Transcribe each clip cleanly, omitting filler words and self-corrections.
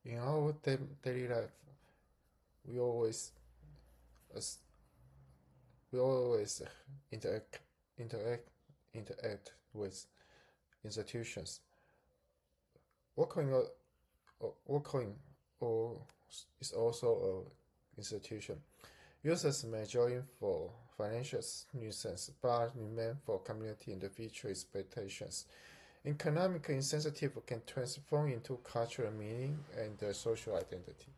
In our daily life, we always as we always interact interact interact with institutions. Working Working or is also an institution. Users may join for financial nuisance, but remain for community and future expectations. Economic insensitive can transform into cultural meaning and social identity.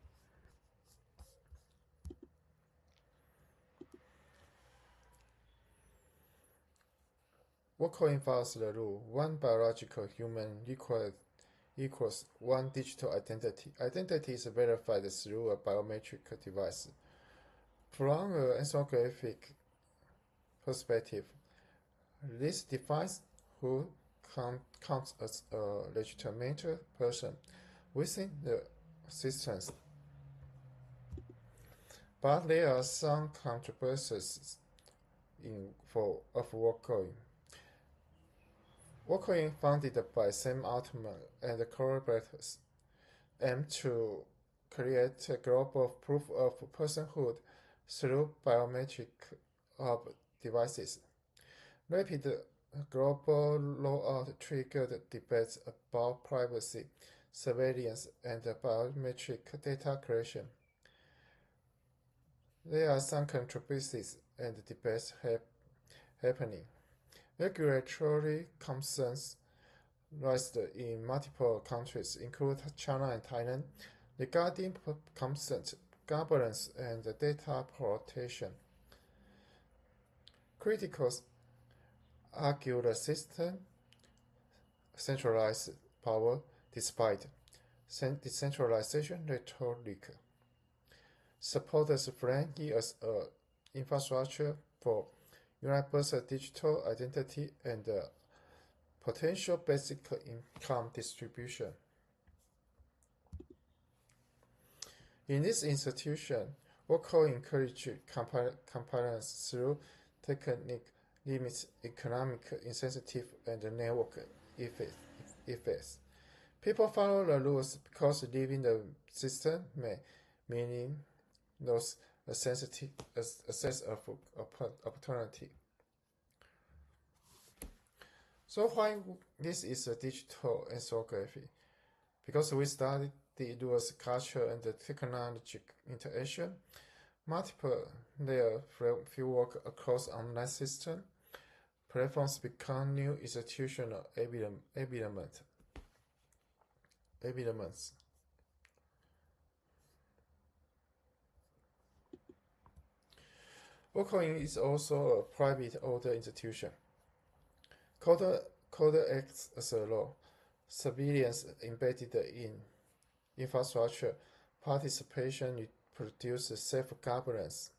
Wordcoin follows the rule: one biological human equals one digital identity. Identity is verified through a biometric device. From an ethnographic perspective, this defines who counts as a legitimate person within the systems. But there are some controversies of Wordcoin. Wordcoin, founded by Sam Altman and collaborators, aim to create a global proof of personhood through biometric devices. Rapid global rollout triggered debates about privacy, surveillance, and biometric data collection. There are some controversies and debates happening. Regulatory concerns raised in multiple countries, including China and Thailand, regarding consent, governance, and data protection. Critics argue the system centralized power despite decentralization rhetoric. Supporters frame it as an infrastructure for universal digital identity and potential basic income distribution. In this institution, Wordcoin encourages compliance through technique limits economic insensitive and network effects. People follow the rules because leaving the system may mean lose a sensitive access of opportunity. So why this is a digital ethnography? Because we study the rules, culture, and the technological interaction, multiple layer framework across online system, platforms become new institutional elements. Wordcoin is also a private order institution. Coder acts as a law. Surveillance embedded in infrastructure. Participation produces self-governance.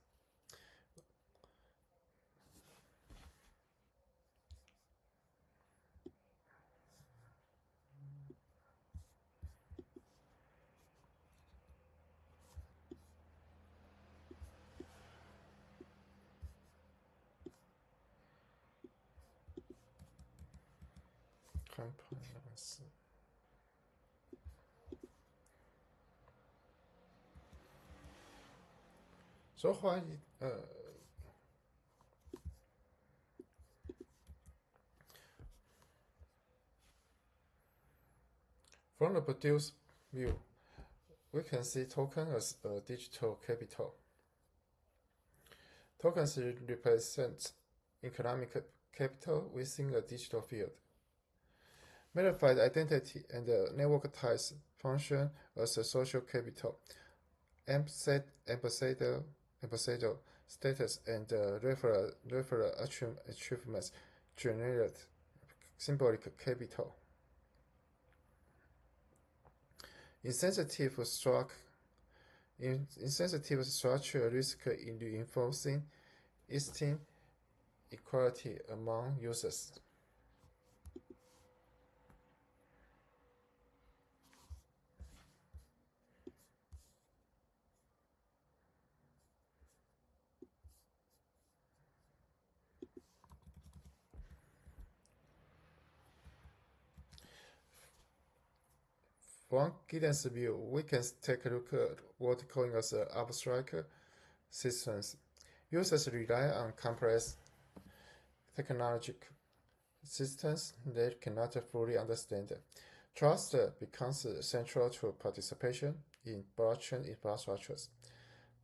Compliance. So why from the produce view, we can see token as a digital capital. Tokens represent economic capital within a digital field. Verified identity and network ties function as a social capital. Ambassador status and referral achievements generate symbolic capital. Insensitive structure risk in reinforcing esteem equality among users. From Gideon's view, we can take a look at Wordlcoin as abstract systems. Users rely on complex technological systems they cannot fully understand. Trust becomes central to participation in blockchain infrastructures.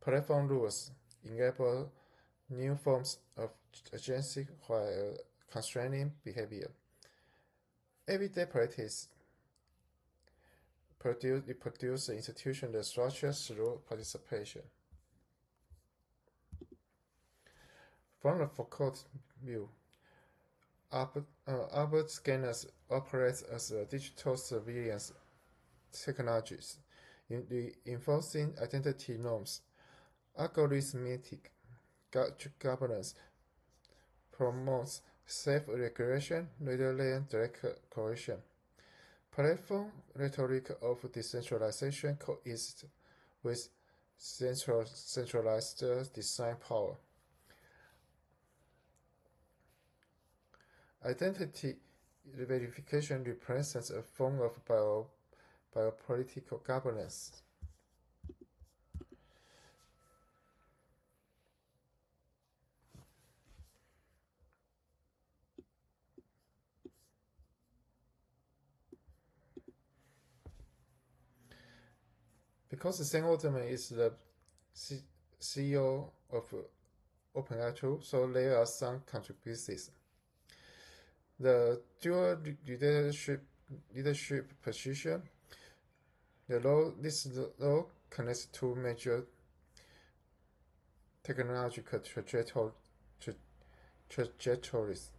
Platform rules enable new forms of agency while constraining behavior. Everyday practice reproduce institutional structures through participation. From the Foucault view, Albert scanners operate as digital surveillance technologies, enforcing identity norms. Algorithmic governance promotes self-regulation rather than direct coercion. Platform rhetoric of decentralization coexists with centralized design power. Identity verification represents a form of biopolitical governance. Because Sam Altman is the CEO of OpenAI, so there are some contributions. The dual leadership position, this law connects two major technological trajectories,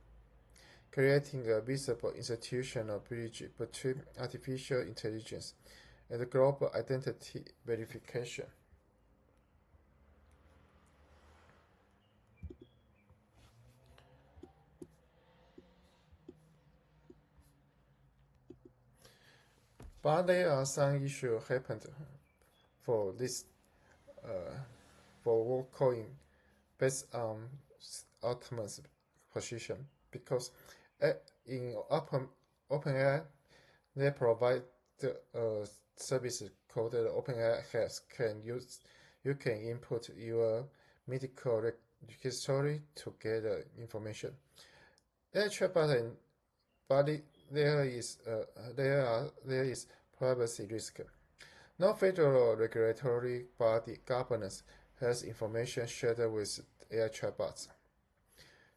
creating a visible institutional bridge between artificial intelligence and global identity verification. But there are some issues happened for this for Wordlcoin based on Altman's position, because in OpenAI they provide a service called the OpenAI Health. You can input your medical history to get information. AI chatbot, but there is privacy risk. No federal regulatory body governance has information shared with AI chatbots.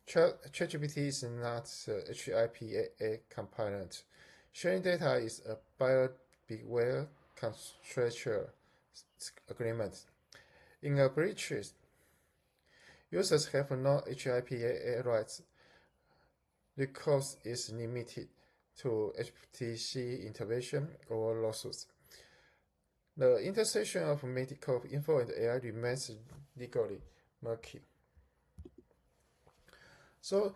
ChatGPT is not HIPAA compliant. Sharing data is a buyer beware contractual agreement. In a breach, users have no HIPAA rights. Recourse is limited to FTC intervention or lawsuits. The intersection of medical info and AI remains legally murky. So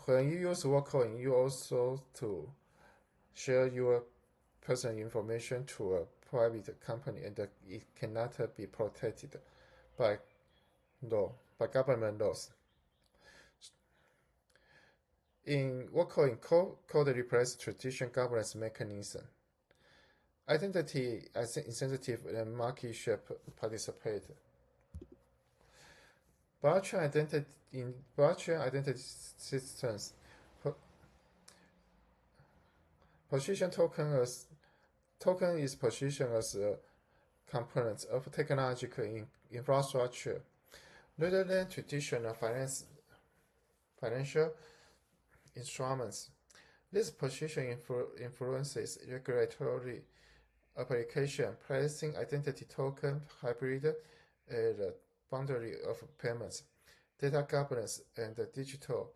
when you use Wordlcoin, you also to share your personal information to a private company, and it cannot be protected by government laws. In Wordlcoin, code replaces traditional governance mechanism. Identity as insensitive and market shape participate. In blockchain identity systems, token is positioned as a component of technological infrastructure rather than traditional financial instruments. This position influences regulatory application, placing identity token hybrid at the boundary of payments, data governance, and digital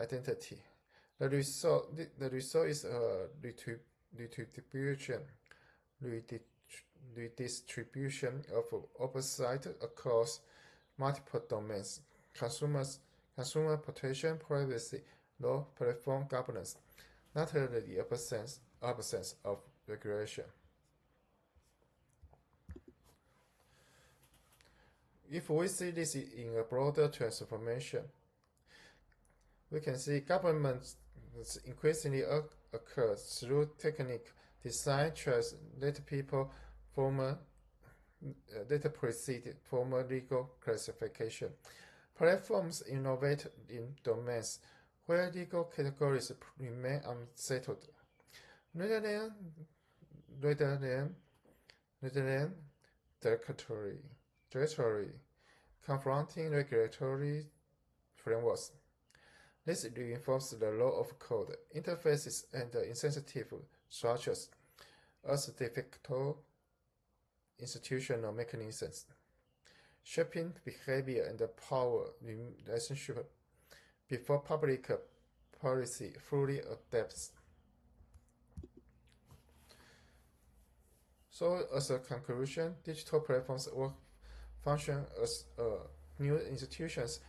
identity. The result is a redistribution of oversight across multiple domains: consumer protection, privacy, law, platform governance, not the absence of regulation. If we see this in a broader transformation, we can see governments increasingly occur through Design trust let people precede formal legal classification. Platforms innovate in domains where legal categories remain unsettled, rather than directory confronting regulatory frameworks. This reinforces the law of code, interfaces, and insensitive structures as de facto institutional mechanisms, shaping behavior and power relationship before public policy fully adapts. So, as a conclusion, digital platforms function as new institutions.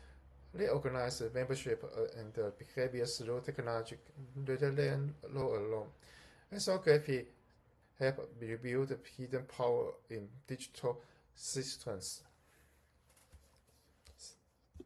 They organize membership and behavior through technology rather than law alone. Ethnography help reveal the hidden power in digital systems.